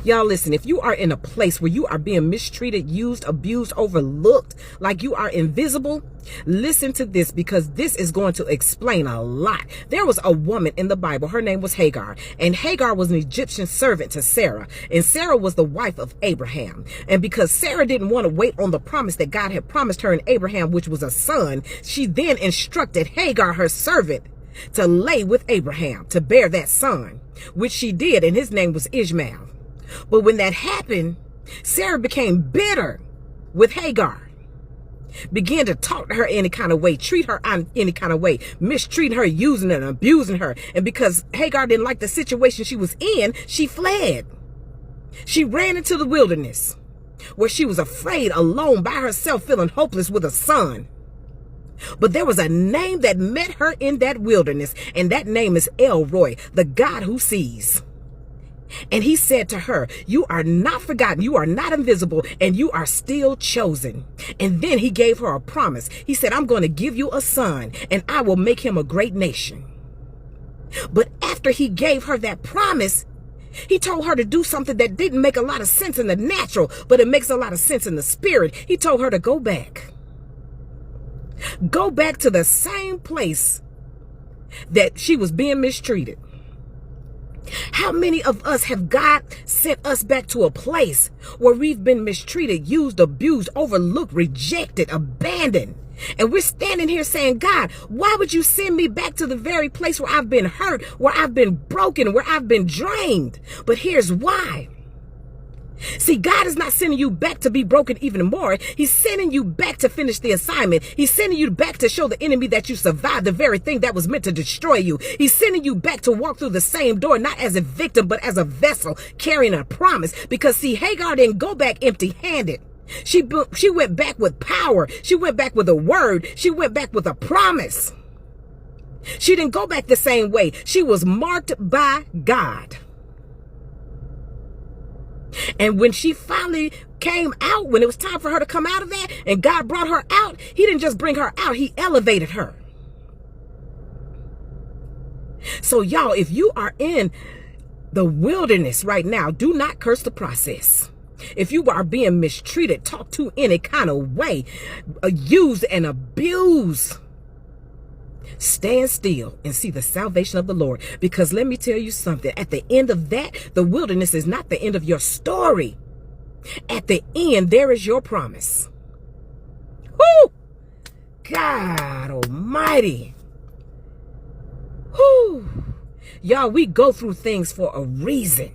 Y'all listen, if you are in a place where you are being mistreated, used, abused, overlooked, like you are invisible, listen to this, because this is going to explain a lot. There was a woman in the Bible. Her name was Hagar, and Hagar was an Egyptian servant to Sarah, and Sarah was the wife of Abraham. And because Sarah didn't want to wait on the promise that God had promised her and Abraham, which was a son, she then instructed Hagar, her servant, to lay with Abraham to bear that son, which she did, and his name was Ishmael. But when that happened, Sarah became bitter with Hagar, began to talk to her any kind of way, treat her any kind of way, mistreating her, using her, and abusing her. And because Hagar didn't like the situation she was in, she fled. She ran into the wilderness where she was afraid, alone by herself, feeling hopeless with a son. But there was a name that met her in that wilderness, and that name is El Roi, the God who sees. And he said to her, you are not forgotten, you are not invisible, and you are still chosen. And then he gave her a promise. He said, I'm going to give you a son, and I will make him a great nation. But after he gave her that promise, he told her to do something that didn't make a lot of sense in the natural, but it makes a lot of sense in the spirit. He told her to go back. Go back to the same place that she was being mistreated. How many of us have God sent us back to a place where we've been mistreated, used, abused, overlooked, rejected, abandoned? And we're standing here saying, God, why would you send me back to the very place where I've been hurt, where I've been broken, where I've been drained? But here's why. See, God is not sending you back to be broken even more. He's sending you back to finish the assignment. He's sending you back to show the enemy that you survived the very thing that was meant to destroy you. He's sending you back to walk through the same door, not as a victim, but as a vessel carrying a promise. Because see, Hagar didn't go back empty-handed. She went back with power. She went back with a word. She went back with a promise. She didn't go back the same way. She was marked by God. And when she finally came out, when it was time for her to come out of that, and God brought her out, he didn't just bring her out, he elevated her. So y'all, if you are in the wilderness right now, do not curse the process. If you are being mistreated, talked to any kind of way, used and abused, stand still and see the salvation of the Lord. Because let me tell you something, at the end of that, the wilderness is not the end of your story. At the end, there is your promise. Whoo! God Almighty. Whoo! Y'all, we go through things for a reason.